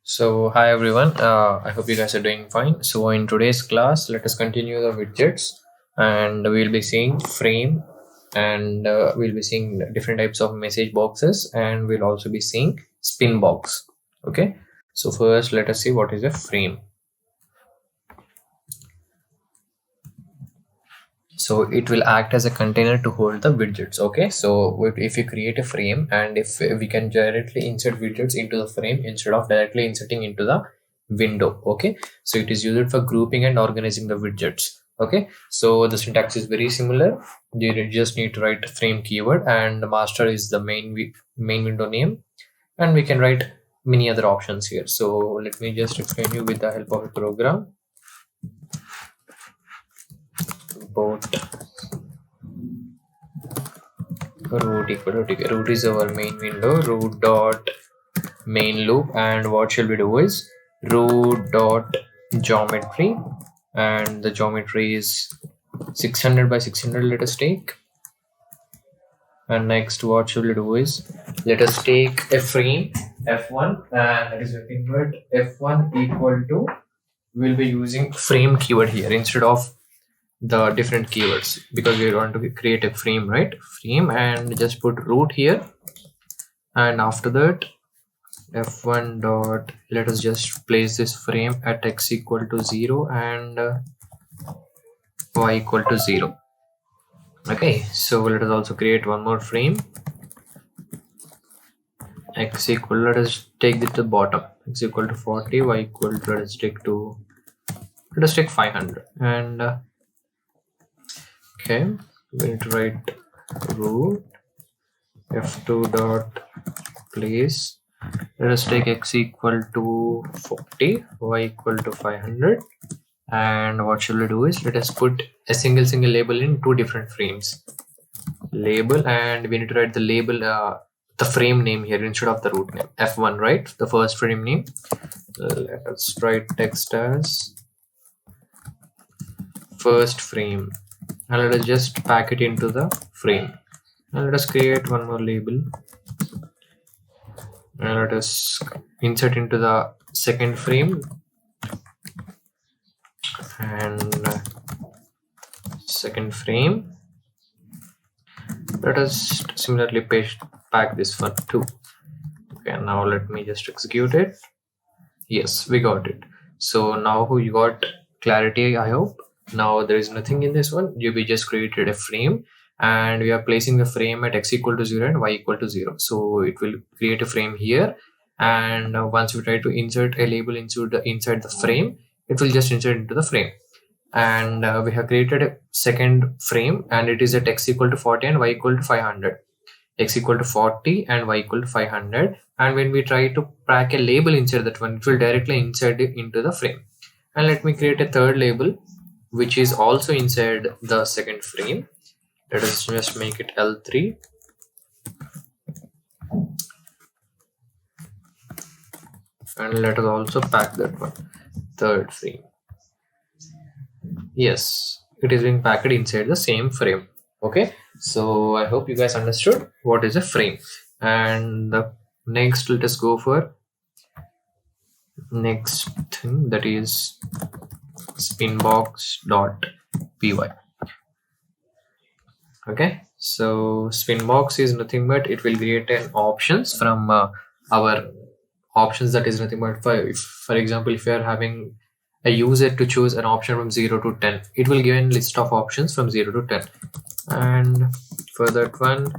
So hi everyone, I hope you guys are doing fine. So in today's class, let us continue the widgets, and we'll be seeing frame, and we'll be seeing different types of message boxes, and we'll also be seeing spin box. Okay, so first let us see what is a frame. So it will act as a container to hold the widgets. Okay, so if you create a frame, and if we can directly insert widgets into the frame instead of directly inserting into the window. Okay, so it is used for grouping and organizing the widgets. Okay, so the syntax is very similar. You just need to write frame keyword, and the master is the main window name, and we can write many other options here. So let me just explain you with the help of a program. Both root is our main window, root dot main loop, and what shall we do is root dot geometry, and the geometry is 600 by 600. Let us take, and next what should we do is let us take a frame f1, and that is nothing but f1 equal to, we'll be using frame keyword here instead of the different keywords, because we want to create a frame, right? Frame, and just put root here, and after that f1 dot, let us just place this frame at x equal to 0 and y equal to 0. Okay, so let us also create one more frame, x equal, let us take it to the bottom, x equal to 40, y equal to, let us take 500, and okay, we need to write root f2 dot place, let us take x equal to 40, y equal to 500, and what shall we do is let us put a single label in two different frames, label, and we need to write the label, the frame name here instead of the root name, f1, right? The first frame name, let us write text as first frame, and let us just pack it into the frame, and let us create one more label, and let us insert into the second frame, and second frame, let us similarly pack this one too. Okay, now let me just execute it. Yes, we got it. So now you got clarity, I hope. Now there is nothing in this one. We just created a frame, and we are placing the frame at x equal to 0 and y equal to 0. So it will create a frame here, and once we try to insert a label inside the frame, it will just insert into the frame. And we have created a second frame, and it is at x equal to 40 and y equal to 500. X equal to 40 and y equal to 500, and when we try to pack a label inside that one, it will directly insert it into the frame. And let me create a third label which is also inside the second frame. Let us just make it L3, and let us also pack that one, third frame. Yes, it is being packed inside the same frame. Okay, so I hope you guys understood what is a frame. And the next, let us go for next thing, that is spinbox.py. Okay, so spinbox is nothing but it will create an options from our options, that is nothing but for example, if you are having a user to choose an option from 0 to 10, it will give a list of options from 0 to 10. And for that one,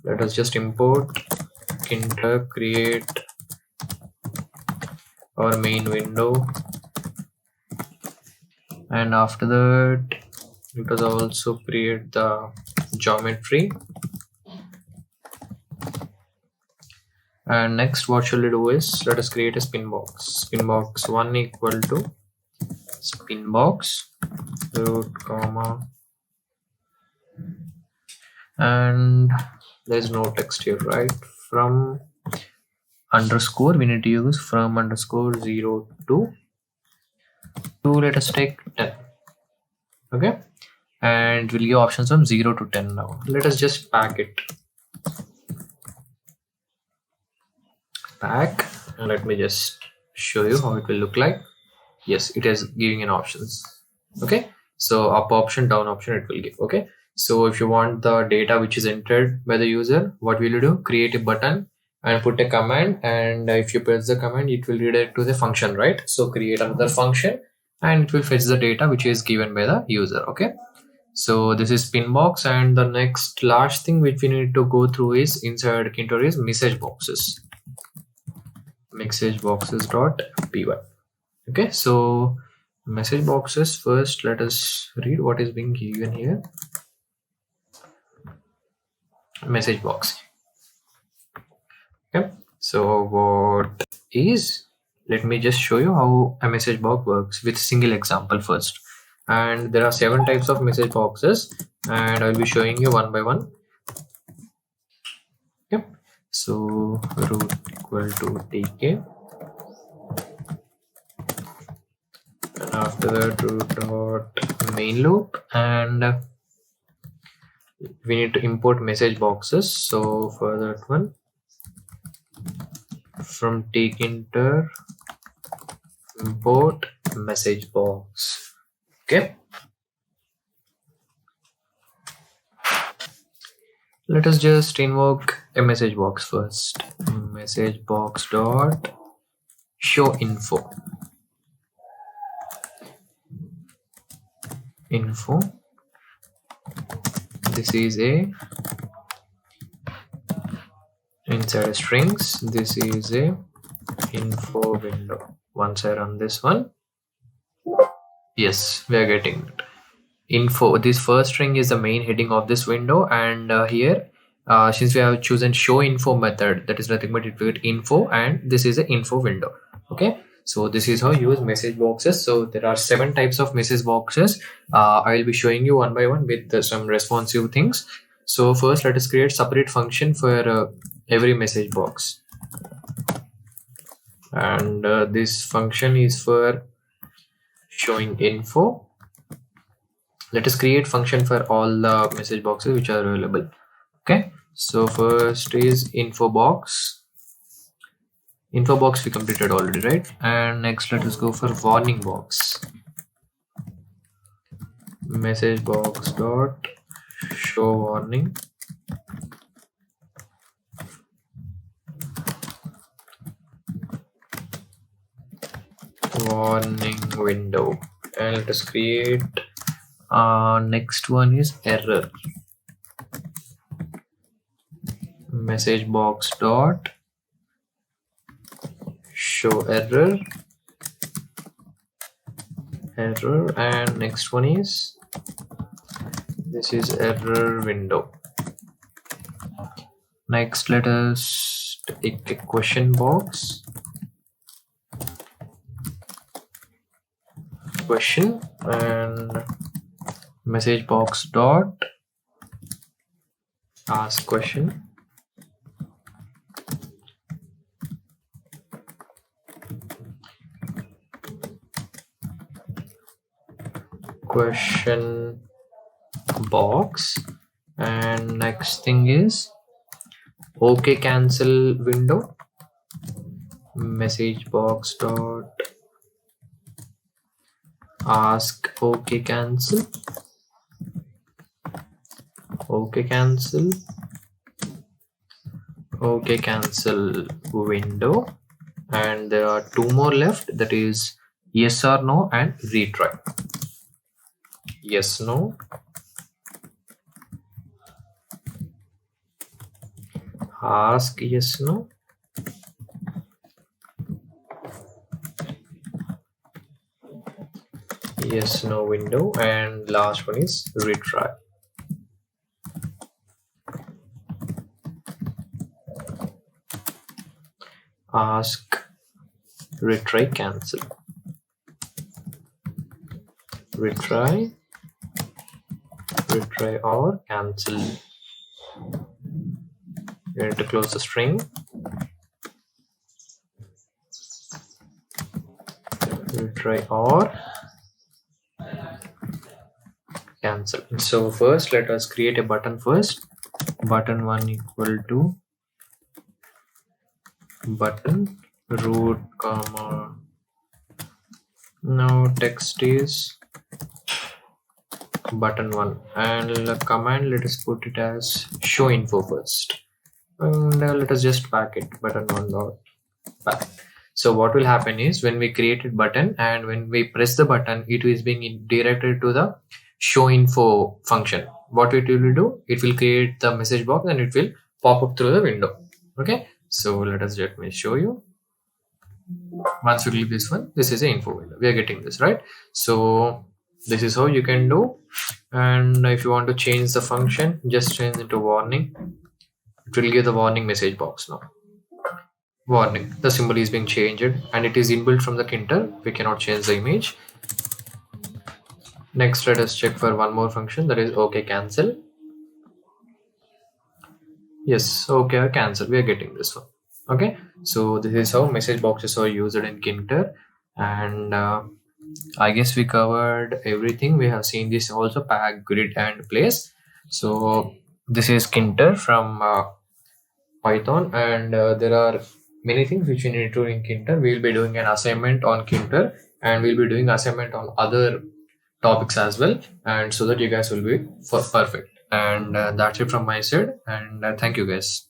let us just import Tkinter, create our main window, and after that let us also create the geometry. And next, what shall we do is let us create a spinbox 1 equal to spinbox root comma, and there is no text here, right? From underscore, we need to use from underscore 0 to let us take 10. Okay, and we'll give options from 0 to 10. Now let us just pack it, pack, And let me just show you how it will look like. Yes, it is giving an options. Okay, so up option, down option it will give. Okay, so if you want the data which is entered by the user, what will you do? Create a button and put a command, and if you press the command, it will redirect to the function, right? So create another function and it will fetch the data which is given by the user. Okay, so this is Spinbox, and the next last thing which we need to go through is inside Tkinter is message boxes. Message boxes dot py. Okay, so message boxes, first let us read what is being given here. Message box. Okay, so what is, let me just show you how a message box works with single example first. And there are 7 types of message boxes, and I'll be showing you one by one. Okay, so root equal to tk, and after that root dot main loop, and we need to import message boxes. So for that one, from Tkinter import message box. Okay, let us just invoke a message box first. Message box dot show info. This is a inside strings. This is a info window. Once I run this one, yes, we are getting it. Info, this first string is the main heading of this window, and here since we have chosen show info method, that is nothing but it will get info, and this is an info window. Okay, so this is how you use message boxes. So there are 7 types of message boxes. I will be showing you one by one with some responsive things. So first let us create separate function for every message box, and this function is for showing info. Let us create function for all the message boxes which are available. Okay, so first is info box. Info box we completed already, right? And next let us go for warning box. Message box dot show warning. Warning window, and let us create next one is error. Message box dot show error, and next one is, this is error window. Next let us take a question box. Question, and message box dot ask question. Question box, and next thing is OK cancel window. Message box dot ask OK cancel. OK cancel window, and there are 2 more left, that is yes or no and retry. Yes, no, ask yes, no, yes, no window, and last one is retry. Ask, retry, cancel. Retry or cancel. You need to close the string. Retry or cancel. So first let us create a button first. Button 1 equal to button root comma. Now text is button one, and the command, let us put it as show info first, and let us just pack it button one dot pack. So what will happen is when we created button and when we press the button, it is being directed to the show info function. What it will do, it will create the message box and it will pop up through the window. Okay, so let me show you. Once you click this one, this is the info window. We are getting this right. So this is how you can do. And if you want to change the function, just change it to warning. It will give the warning message box now. Warning, the symbol is being changed and it is inbuilt from the Tkinter. We cannot change the image. Next, let us check for one more function, that is OK cancel. Yes, OK cancel. We are getting this one. Okay, so this is how message boxes are used in Tkinter, and I guess we covered everything. We have seen this also, pack, grid, and place. So this is Tkinter from Python, and there are many things which you need to do in Tkinter. We'll be doing an assignment on Tkinter, and we'll be doing assignment on other topics as well, and so that you guys will be perfect. And that's it from my side, and thank you guys.